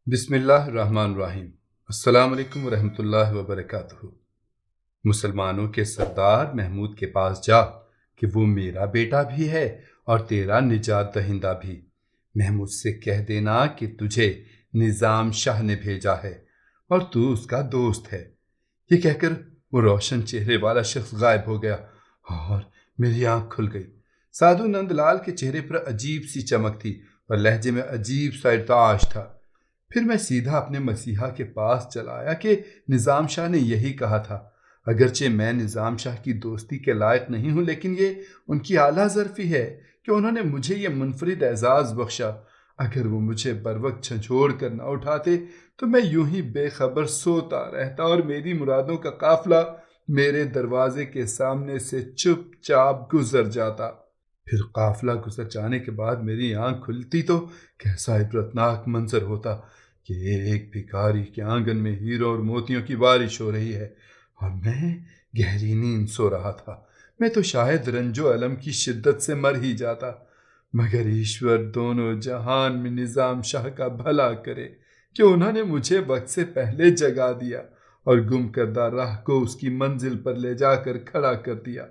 بسم اللہ الرحمن الرحیم۔ السلام علیکم ورحمۃ اللہ وبرکاتہ۔ مسلمانوں کے سردار محمود کے پاس جا کہ وہ میرا بیٹا بھی ہے اور تیرا نجات دہندہ بھی۔ محمود سے کہہ دینا کہ تجھے نظام شاہ نے بھیجا ہے اور تو اس کا دوست ہے۔ یہ کہہ کر وہ روشن چہرے والا شخص غائب ہو گیا اور میری آنکھ کھل گئی۔ سادھو نند لال کے چہرے پر عجیب سی چمک تھی اور لہجے میں عجیب سا ارتعاش تھا۔ پھر میں سیدھا اپنے مسیحا کے پاس چلا آیا کہ نظام شاہ نے یہی کہا تھا۔ اگرچہ میں نظام شاہ کی دوستی کے لائق نہیں ہوں، لیکن یہ ان کی اعلیٰ ظرفی ہے کہ انہوں نے مجھے یہ منفرد اعزاز بخشا۔ اگر وہ مجھے بروقت جھنجھوڑ کر نہ اٹھاتے تو میں یوں ہی بے خبر سوتا رہتا اور میری مرادوں کا قافلہ میرے دروازے کے سامنے سے چپ چاپ گزر جاتا۔ پھر قافلہ گزر جانے کے بعد میری آنکھ کھلتی تو کیسا عبرتناک منظر ہوتا کہ ایک بھکاری کے آنگن میں ہیروں اور موتیوں کی بارش ہو رہی ہے اور میں گہری نیند سو رہا تھا۔ میں تو شاید رنج و الم کی شدت سے مر ہی جاتا، مگر ایشور دونوں جہان میں نظام شاہ کا بھلا کرے کہ انہوں نے مجھے وقت سے پہلے جگا دیا اور گم کردہ راہ کو اس کی منزل پر لے جا کر کھڑا کر دیا۔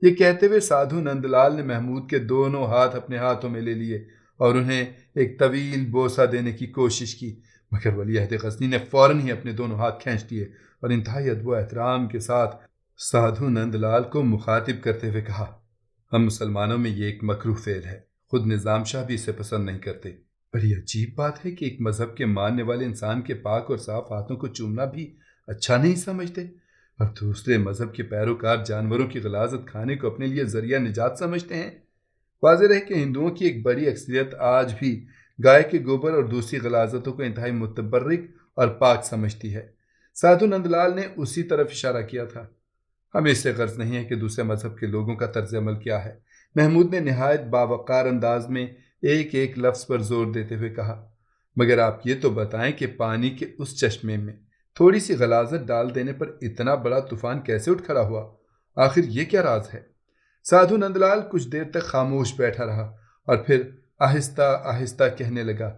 یہ کہتے ہوئے سادھو نند لال نے محمود کے دونوں ہاتھ اپنے ہاتھوں میں لے لیے اور انہیں ایک طویل بوسہ دینے کی کوشش کی، مگر ولی عہد غزنی نے فوراً ہی اپنے دونوں ہاتھ کھینچ لیے اور انتہائی ادب و احترام کے ساتھ سادھو نند لال کو مخاطب کرتے ہوئے کہا، ہم مسلمانوں میں یہ ایک مکروہ فعل ہے، خود نظام شاہ بھی اسے پسند نہیں کرتے۔ بڑی عجیب بات ہے کہ ایک مذہب کے ماننے والے انسان کے پاک اور صاف ہاتھوں کو چومنا بھی اچھا نہیں سمجھتے، اور دوسرے مذہب کے پیروکار جانوروں کی غلاظت کھانے کو اپنے لیے ذریعہ نجات سمجھتے ہیں۔ واضح رہے کہ ہندوؤں کی ایک بڑی اکثریت آج بھی گائے کے گوبر اور دوسری غلاظتوں کو انتہائی متبرک اور پاک سمجھتی ہے۔ سادھو نند لال نے اسی طرف اشارہ کیا تھا۔ ہمیں اس سے غرض نہیں ہے کہ دوسرے مذہب کے لوگوں کا طرز عمل کیا ہے، محمود نے نہایت باوقار انداز میں ایک ایک لفظ پر زور دیتے ہوئے کہا، مگر آپ یہ تو بتائیں کہ پانی کے اس چشمے میں تھوڑی سی غلاظت ڈال دینے پر اتنا بڑا طوفان کیسے اٹھ کھڑا ہوا؟ آخر یہ کیا راز ہے؟ سادھو نند لال کچھ دیر تک خاموش بیٹھا رہا اور پھر آہستہ آہستہ کہنے لگا،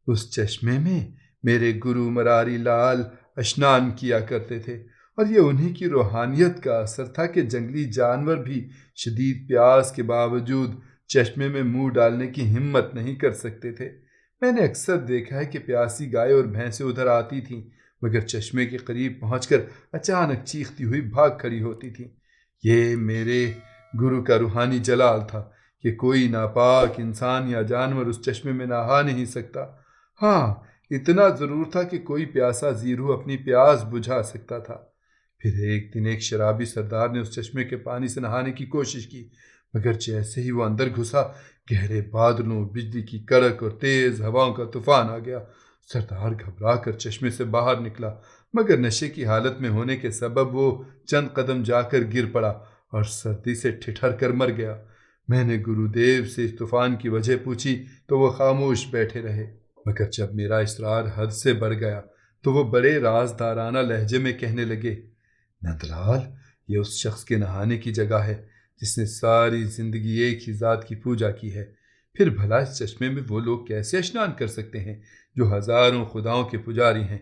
اس چشمے میں میرے گرو مراری لال اشنان کیا کرتے تھے اور یہ انہی کی روحانیت کا اثر تھا کہ جنگلی جانور بھی شدید پیاس کے باوجود چشمے میں منہ ڈالنے کی ہمت نہیں کر سکتے تھے۔ میں نے اکثر دیکھا ہے کہ پیاسی گائے اور بھینسیں ادھر آتی تھیں، مگر چشمے کے قریب پہنچ کر اچانک چیختی ہوئی بھاگ کھڑی ہوتی تھیں۔ یہ میرے گرو کا روحانی جلال تھا کہ کوئی ناپاک انسان یا جانور اس چشمے میں نہا نہیں سکتا۔ ہاں، اتنا ضرور تھا کہ کوئی پیاسا زیرو اپنی پیاس بجھا سکتا تھا۔ پھر ایک دن ایک شرابی سردار نے اس چشمے کے پانی سے نہانے کی کوشش کی، مگر جیسے ہی وہ اندر گھسا، گہرے بادلوں، بجلی کی کڑک اور تیز ہواؤں کا طوفان آ گیا۔ سردار گھبرا کر چشمے سے باہر نکلا، مگر نشے کی حالت میں ہونے کے سبب وہ چند قدم جا کر گر پڑا اور سردی سے ٹھٹھر کر مر گیا۔ میں نے گرو دیو سے اس طوفان کی وجہ پوچھی تو وہ خاموش بیٹھے رہے، مگر جب میرا اصرار حد سے بڑھ گیا تو وہ بڑے رازدارانہ لہجے میں کہنے لگے، نند لال، یہ اس شخص کے نہانے کی جگہ ہے جس نے ساری زندگی ایک ہی ذات کی پوجا کی ہے۔ پھر بھلا اس چشمے میں وہ لوگ کیسے اشنان کر سکتے ہیں جو ہزاروں خداؤں کے پجاری ہیں؟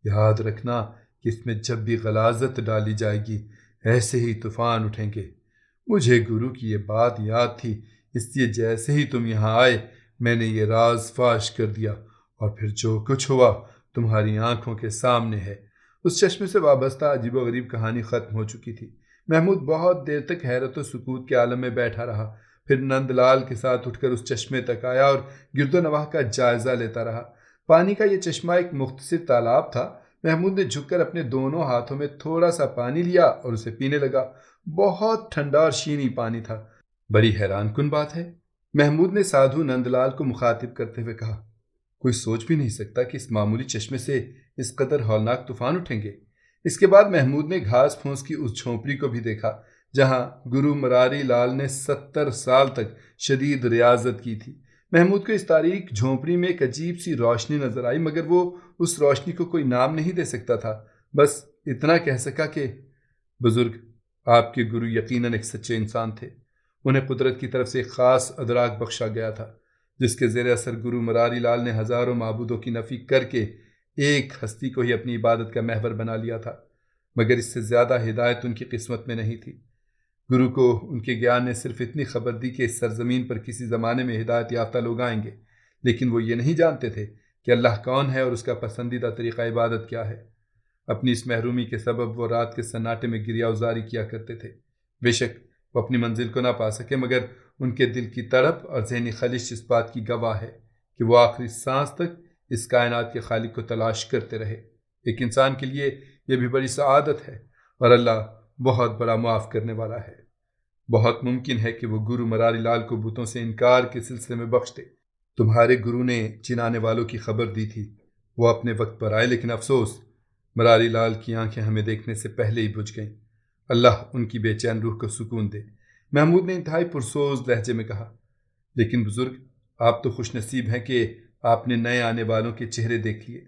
یاد رکھنا کہ اس میں جب بھی غلاظت ڈالی جائے گی ایسے ہی طوفان اٹھیں گے۔ مجھے گرو کی یہ بات یاد تھی، اس لیے جیسے ہی تم یہاں آئے میں نے یہ راز فاش کر دیا، اور پھر جو کچھ ہوا تمہاری آنکھوں کے سامنے ہے۔ اس چشمے سے وابستہ عجیب و غریب کہانی ختم ہو چکی تھی۔ محمود بہت دیر تک حیرت و سکوت کے عالم میں بیٹھا رہا، پھر نند لال کے ساتھ اٹھ کر اس چشمے تک آیا اور گرد و نواح کا جائزہ لیتا رہا۔ پانی کا یہ چشمہ ایک مختصر تالاب تھا۔ محمود نے جھک کر اپنے دونوں ہاتھوں میں تھوڑا سا پانی لیا اور اسے پینے لگا۔ بہت ٹھنڈا اور شیریں پانی تھا۔ بڑی حیران کن بات ہے، محمود نے سادھو نند لال کو مخاطب کرتے ہوئے کہا، کوئی سوچ بھی نہیں سکتا کہ اس معمولی چشمے سے اس قدر ہولناک طوفان اٹھیں گے۔ اس کے بعد محمود نے گھاس پھونس کی اس جھونپڑی کو بھی دیکھا جہاں گرو مراری لال نے 70 سال تک شدید ریاضت کی تھی۔ محمود کو اس تاریک جھونپڑی میں ایک عجیب سی روشنی نظر آئی، مگر وہ اس روشنی کو کوئی نام نہیں دے سکتا تھا۔ بس اتنا کہہ سکا کہ بزرگ، آپ کے گرو یقیناً ایک سچے انسان تھے، انہیں قدرت کی طرف سے ایک خاص ادراک بخشا گیا تھا جس کے زیر اثر گرو مراری لال نے ہزاروں معبودوں کی نفی کر کے ایک ہستی کو ہی اپنی عبادت کا محور بنا لیا تھا، مگر اس سے زیادہ ہدایت ان کی قسمت میں نہیں تھی۔ گرو کو ان کے گیان نے صرف اتنی خبر دی کہ اس سرزمین پر کسی زمانے میں ہدایت یافتہ لوگ آئیں گے، لیکن وہ یہ نہیں جانتے تھے کہ اللہ کون ہے اور اس کا پسندیدہ طریقہ عبادت کیا ہے۔ اپنی اس محرومی کے سبب وہ رات کے سناٹے میں گریہ ازاری کیا کرتے تھے۔ بے شک وہ اپنی منزل کو نہ پا سکے، مگر ان کے دل کی تڑپ اور ذہنی خلش اس بات کی گواہ ہے کہ وہ آخری سانس تک اس کائنات کے خالق کو تلاش کرتے رہے۔ ایک انسان کے لیے یہ بھی بڑی سعادت ہے، اور اللہ بہت بڑا معاف کرنے والا ہے۔ بہت ممکن ہے کہ وہ گرو مراری لال کو بتوں سے انکار کے سلسلے میں بخش دے۔ تمہارے گرو نے جن آنے والوں کی خبر دی تھی وہ اپنے وقت پر آئے، لیکن افسوس مراری لال کی آنکھیں ہمیں دیکھنے سے پہلے ہی بجھ گئیں۔ اللہ ان کی بے چین روح کو سکون دے، محمود نے انتہائی پرسوز لہجے میں کہا۔ لیکن بزرگ، آپ تو خوش نصیب ہیں کہ آپ نے نئے آنے والوں کے چہرے دیکھ لیے۔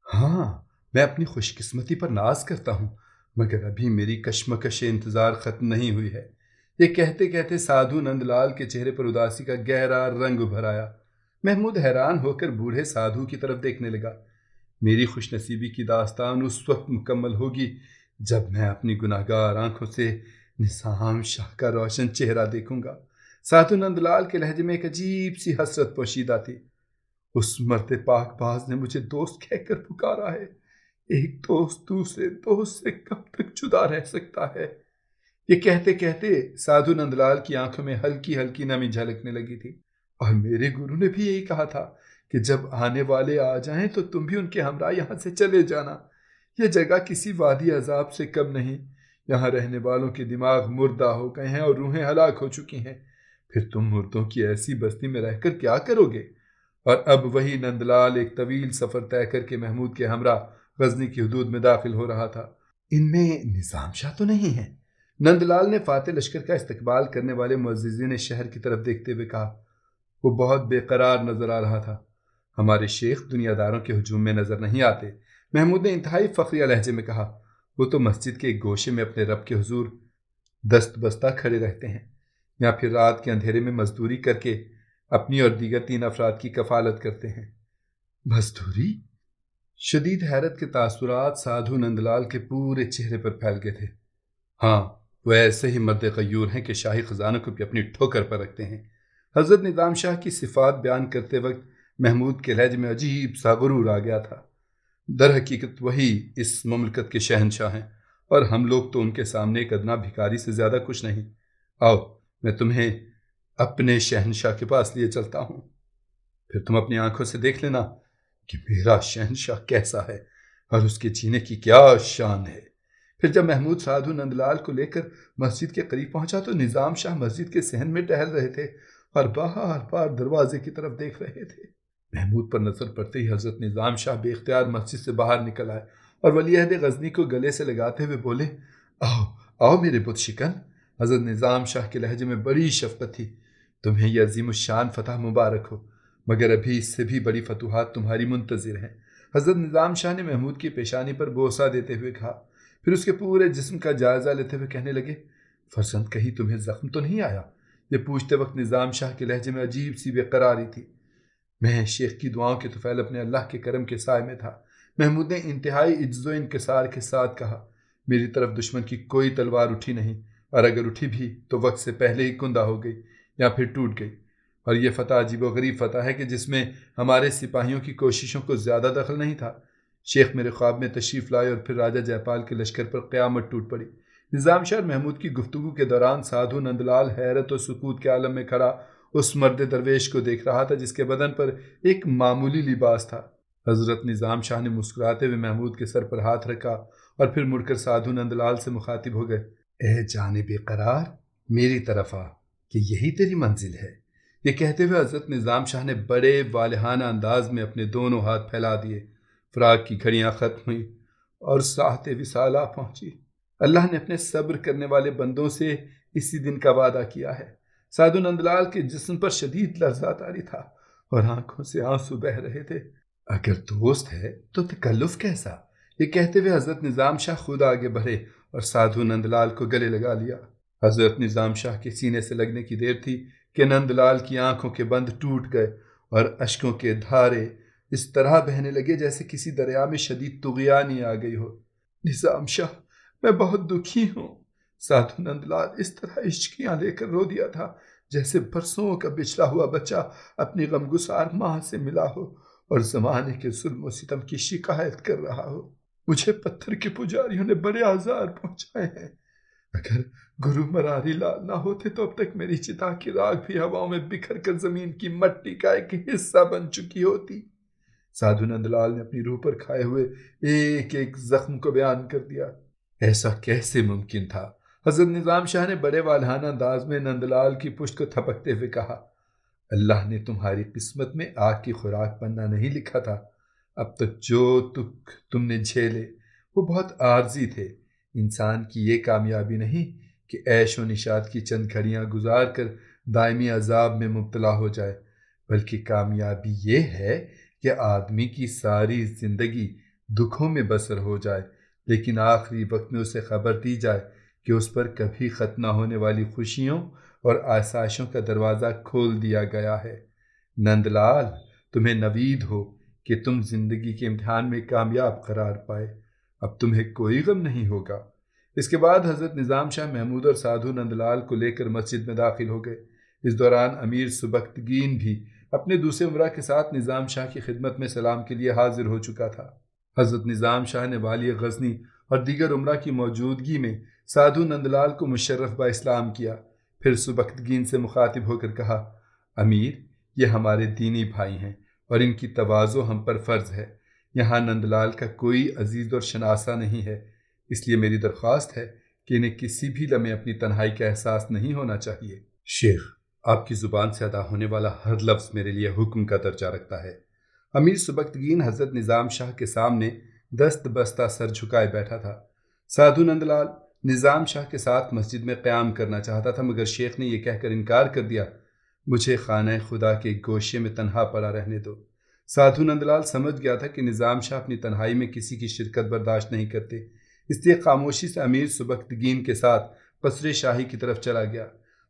ہاں، میں اپنی خوش قسمتی پر ناز کرتا ہوں، مگر ابھی میری کشمکش انتظار ختم نہیں ہوئی ہے۔ یہ کہتے کہتے سادھو نند لال کے چہرے پر اداسی کا گہرا رنگ ابھر آیا۔ محمود حیران ہو کر بوڑھے سادھو کی طرف دیکھنے لگا۔ میری خوش نصیبی کی داستان اس وقت مکمل ہوگی جب میں اپنی گناہگار آنکھوں سے نظام شاہ کا روشن چہرہ دیکھوں گا۔ سادھو نند لال کے لہجے میں ایک عجیب سی حسرت پوشیدہ تھی۔ اس مرد پاک باز نے مجھے دوست کہہ کر پکارا ہے۔ ایک دوست دوسرے دوست سے کب تک جدا رہ سکتا ہے؟ یہ کہتے کہتے سادھو نند لال کی آنکھوں میں ہلکی ہلکی نمی جھلکنے لگی تھی۔ اور میرے گرو نے بھی یہی کہا تھا کہ جب آنے والے آ جائیں تو تم بھی ان کے ہمراہ یہاں سے چلے جانا۔ یہ جگہ کسی وادی عذاب سے کم نہیں۔ یہاں رہنے والوں کے دماغ مردہ ہو گئے ہیں اور روحیں ہلاک ہو چکی ہیں۔ پھر تم مردوں کی ایسی بستی میں رہ کر کیا کرو گے؟ اور اب وہی نند لال ایک طویل سفر طے کر کے محمود کے ہمراہ غزنی کی حدود میں داخل ہو رہا تھا۔ ان میں نظام شاہ تو نہیں ہے؟ نند لال نے فاتح لشکر کا استقبال کرنے والے معززین شہر کی طرف دیکھتے ہوئے کہا۔ وہ بہت بے قرار نظر آ رہا تھا۔ ہمارے شیخ دنیا داروں کے ہجوم میں نظر نہیں آتے، محمود نے انتہائی فخریہ لہجے میں کہا۔ وہ تو مسجد کے ایک گوشے میں اپنے رب کے حضور دست بستہ کھڑے رہتے ہیں، یا پھر رات کے اندھیرے میں مزدوری کر کے اپنی اور دیگر 3 افراد کی کفالت کرتے ہیں۔ مزدوری؟ شدید حیرت کے تاثرات سادھو نند لال کے پورے چہرے پر پھیل گئے تھے۔ ہاں، وہ ایسے ہی مرد غیور ہیں کہ شاہی خزانوں کو بھی اپنی ٹھوکر پر رکھتے ہیں۔ حضرت نظام شاہ کی صفات بیان کرتے وقت محمود کے لہجے میں عجیب سا غرور آ گیا تھا۔ در حقیقت وہی اس مملکت کے شہنشاہ ہیں، اور ہم لوگ تو ان کے سامنے ایک ادنا بھکاری سے زیادہ کچھ نہیں۔ آؤ، میں تمہیں اپنے شہنشاہ کے پاس لیے چلتا ہوں، پھر تم اپنی آنکھوں سے دیکھ لینا کہ میرا شہنشاہ کیسا ہے اور اس کے جینے کی کیا شان ہے۔ پھر جب محمود سادھو نند لال کو لے کر مسجد کے قریب پہنچا تو نظام شاہ مسجد کے صحن میں ٹہل رہے تھے اور بار بار دروازے کی طرف دیکھ رہے تھے۔ محمود پر نظر پڑتے ہی حضرت نظام شاہ بے اختیار مسجد سے باہر نکل آئے اور ولی عہد غزنی کو گلے سے لگاتے ہوئے بولے، آؤ آؤ میرے بت شکن۔ حضرت نظام شاہ کے لہجے میں بڑی شفقت تھی۔ تمہیں یہ عظیم الشان فتح مبارک ہو، مگر ابھی اس سے بھی بڑی فتوحات تمہاری منتظر ہیں۔ حضرت نظام شاہ نے محمود کی پیشانی پر بوسہ دیتے ہوئے کہا، پھر اس کے پورے جسم کا جائزہ لیتے ہوئے کہنے لگے، فرزند کہیں تمہیں زخم تو نہیں آیا؟ یہ پوچھتے وقت نظام شاہ کے لہجے میں عجیب سی بے قراری تھی۔ میں شیخ کی دعاؤں کے طفیل اپنے اللہ کے کرم کے سائے میں تھا، محمود نے انتہائی عجز و انکسار کے ساتھ کہا۔ میری طرف دشمن کی کوئی تلوار اٹھی نہیں، اور اگر اٹھی بھی تو وقت سے پہلے ہی کندہ ہو گئی یا پھر ٹوٹ گئی۔ اور یہ فتح عجیب و غریب فتح ہے کہ جس میں ہمارے سپاہیوں کی کوششوں کو زیادہ دخل نہیں تھا۔ شیخ میرے خواب میں تشریف لائے اور پھر راجہ جے پال کے لشکر پر قیامت ٹوٹ پڑی۔ نظام شاہ محمود کی گفتگو کے دوران سادھو نند لال حیرت و سکوت کے عالم میں کھڑا اس مرد درویش کو دیکھ رہا تھا جس کے بدن پر ایک معمولی لباس تھا۔ حضرت نظام شاہ نے مسکراتے ہوئے محمود کے سر پر ہاتھ رکھا اور پھر مڑ کر سادھو نند لال سے مخاطب ہو گئے، اے جان بے قرار، میری طرف آ کہ یہی تیری منزل ہے۔ یہ کہتے ہوئے حضرت نظام شاہ نے بڑے والہانہ انداز میں اپنے دونوں ہاتھ پھیلا دیے۔ فراق کی گھڑیاں ختم ہوئیں اور ساعت وصال آ پہنچی۔ اللہ نے اپنے صبر کرنے والے بندوں سے اسی دن کا وعدہ کیا ہے۔ سادھو نند لال کے جسم پر شدید لرزہ طاری تھا اور آنکھوں سے آنسو بہہ رہے تھے۔ اگر دوست ہے تو تکلف کیسا؟ یہ کہتے ہوئے حضرت نظام شاہ خود آگے بڑھے اور سادھو نند لال کو گلے لگا لیا۔ حضرت نظام شاہ کے سینے سے لگنے کی دیر تھی کہ نند لال کی آنکھوں کے بند ٹوٹ گئے اور اشکوں کے دھارے اس طرح بہنے لگے جیسے کسی دریا میں شدید طغیانی آ گئی ہو۔ نظام شاہ، میں بہت دکھی ہوں۔ سادھو نند لال اس طرح اشکیاں لے کر رو دیا تھا جیسے برسوں کا بچھڑا ہوا بچہ اپنی غمگسار ماں سے ملا ہو اور زمانے کے ظلم و ستم کی شکایت کر رہا ہو۔ مجھے پتھر کے پجاریوں نے بڑے آزار پہنچائے ہیں۔ اگر گرو مراری لال نہ ہوتے تو اب تک میری چتا کی راکھ بھی ہواؤں میں بکھر کر زمین کی مٹی کا ایک حصہ بن چکی ہوتی۔ سادھو نند لال نے اپنی روح پر کھائے ہوئے ایک ایک زخم کو بیان کر دیا۔ ایسا کیسے ممکن تھا؟ حضرت نظام شاہ نے بڑے والہانہ انداز میں نند لال کی پشت کو تھپکتے ہوئے کہا، اللہ نے تمہاری قسمت میں آگ کی خوراک بننا نہیں لکھا تھا۔ اب تک جو دکھ تم نے جھیلے وہ بہت عارضی تھے۔ انسان کی یہ کامیابی نہیں کہ عیش و نشاط کی چند گھڑیاں گزار کر دائمی عذاب میں مبتلا ہو جائے، بلکہ کامیابی یہ ہے کہ آدمی کی ساری زندگی دکھوں میں بسر ہو جائے، لیکن آخری وقت میں اسے خبر دی جائے کہ اس پر کبھی ختم نہ ہونے والی خوشیوں اور آسائشوں کا دروازہ کھول دیا گیا ہے۔ نند لال، تمہیں نوید ہو کہ تم زندگی کے امتحان میں کامیاب قرار پائے۔ اب تمہیں کوئی غم نہیں ہوگا۔ اس کے بعد حضرت نظام شاہ محمود اور سادھو نند لال کو لے کر مسجد میں داخل ہو گئے۔ اس دوران امیر سبکتگین بھی اپنے دوسرے امراء کے ساتھ نظام شاہ کی خدمت میں سلام کے لیے حاضر ہو چکا تھا۔ حضرت نظام شاہ نے والی غزنی اور دیگر امراء کی موجودگی میں سادھو نند لال کو مشرف با اسلام کیا۔ پھر سبکتگین سے مخاطب ہو کر کہا، امیر، یہ ہمارے دینی بھائی ہیں اور ان کی تواضع ہم پر فرض ہے۔ یہاں نند لال کا کوئی عزیز اور شناسہ نہیں ہے، اس لیے میری درخواست ہے کہ انہیں کسی بھی لمحے اپنی تنہائی کا احساس نہیں ہونا چاہیے۔ شیخ، آپ کی زبان سے ادا ہونے والا ہر لفظ میرے لیے حکم کا درجہ رکھتا ہے۔ امیر سبکتگین حضرت نظام شاہ کے سامنے دست بستہ سر جھکائے بیٹھا تھا۔ سادھو نند لال نظام شاہ کے ساتھ مسجد میں قیام کرنا چاہتا تھا، مگر شیخ نے یہ کہہ کر انکار کر دیا، مجھے خانہ خدا کے گوشے میں تنہا پڑا رہنے دو۔ سادھو نند لال سمجھ گیا تھا کہ نظام شاہ اپنی تنہائی میں کسی کی شرکت برداشت نہیں کرتے، اس لیے خاموشی سے امیر سبکتگین کے ساتھ قصر شاہی کی طرف چلا گیا۔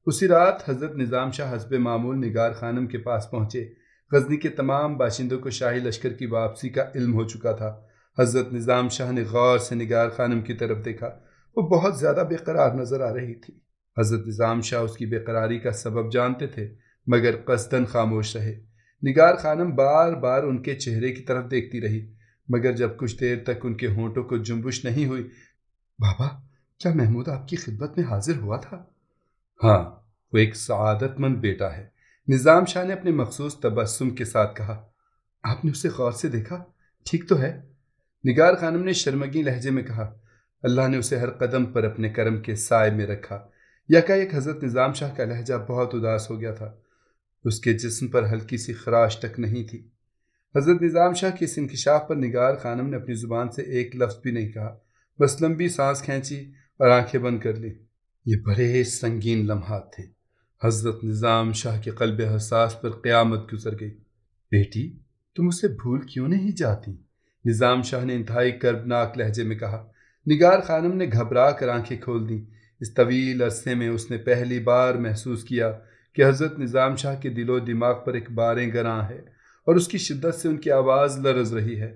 اسی رات حضرت نظام شاہ حسب معمول نگار خانم کے پاس پہنچے۔ غزنی کے تمام باشندوں کو شاہی لشکر کی واپسی کا علم ہو چکا تھا۔ حضرت نظام شاہ نے غور سے نگار خانم کی طرف دیکھا، وہ بہت زیادہ بے قرار نظر آ رہی تھی۔ حضرت نظام شاہ اس کی بے قراری کا سبب جانتے تھے، مگر قصداً خاموش رہے۔ نگار خانم بار بار ان کے چہرے کی طرف دیکھتی رہی، مگر جب کچھ دیر تک ان کے ہونٹوں کو جنبش نہیں ہوئی، بابا، کیا محمود آپ کی خدمت میں حاضر ہوا تھا؟ ہاں، وہ ایک سعادت مند بیٹا ہے، نظام شاہ نے اپنے مخصوص تبسم کے ساتھ کہا۔ آپ نے اسے غور سے دیکھا؟ ٹھیک تو ہے؟ نگار خانم نے شرمگی لہجے میں کہا، اللہ نے اسے ہر قدم پر اپنے کرم کے سائے میں رکھا۔ یکایک حضرت نظام شاہ کا لہجہ بہت اداس ہو گیا تھا، اس کے جسم پر ہلکی سی خراش تک نہیں تھی۔ حضرت نظام شاہ کے اس انکشاف پر نگار خانم نے اپنی زبان سے ایک لفظ بھی نہیں کہا، بس لمبی سانس کھینچی اور آنکھیں بند کر لی۔ یہ بڑے سنگین لمحات تھے۔ حضرت نظام شاہ کے قلب حساس پر قیامت گزر گئی۔ بیٹی، تم اسے بھول کیوں نہیں جاتی؟ نظام شاہ نے انتہائی کربناک لہجے میں کہا۔ نگار خانم نے گھبرا کر آنکھیں کھول دیں۔ اس طویل عرصے میں اس نے پہلی بار محسوس کیا کہ حضرت نظام شاہ کے دل و دماغ پر ایک باریں گراں ہے اور اس کی شدت سے ان کی آواز لرز رہی ہے۔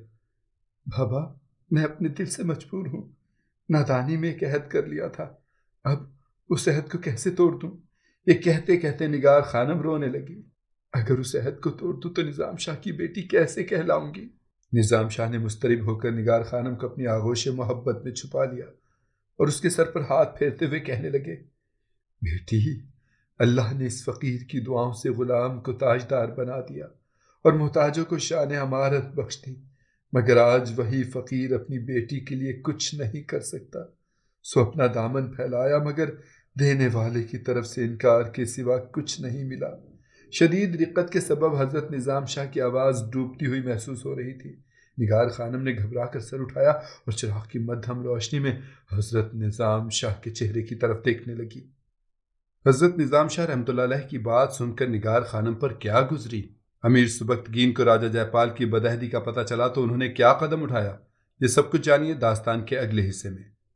بابا، میں اپنے دل سے مجبور ہوں، نادانی میں ایک عہد کر لیا تھا، اب اس عہد کو کیسے توڑ دوں؟ یہ کہتے کہتے نگار خانم رونے لگی۔ اگر اس عہد کو توڑ دوں تو نظام شاہ کی بیٹی کیسے کہلاؤں گی؟ نظام شاہ نے مضطرب ہو کر نگار خانم کو اپنی آغوش محبت میں چھپا لیا اور اس کے سر پر ہاتھ پھیرتے ہوئے کہنے لگے، بیٹی، اللہ نے اس فقیر کی دعاؤں سے غلام کو تاجدار بنا دیا اور محتاجوں کو شان امارت بخش دی، مگر آج وہی فقیر اپنی بیٹی کے لیے کچھ نہیں کر سکتا، سو اپنا دامن پھیلایا مگر دینے والے کی طرف سے انکار کے سوا کچھ نہیں ملا۔ شدید رقت کے سبب حضرت نظام شاہ کی آواز ڈوبتی ہوئی محسوس ہو رہی تھی۔ نگار خانم نے گھبرا کر سر اٹھایا اور چراغ کی مدھم روشنی میں حضرت نظام شاہ کے چہرے کی طرف دیکھنے لگی۔ حضرت نظام شاہ رحمۃ اللہ علیہ کی بات سن کر نگار خانم پر کیا گزری؟ امیر سبکتگین کو راجہ جے پال کی بدعہدی کا پتہ چلا تو انہوں نے کیا قدم اٹھایا؟ یہ سب کچھ جانیے داستان کے اگلے حصے میں۔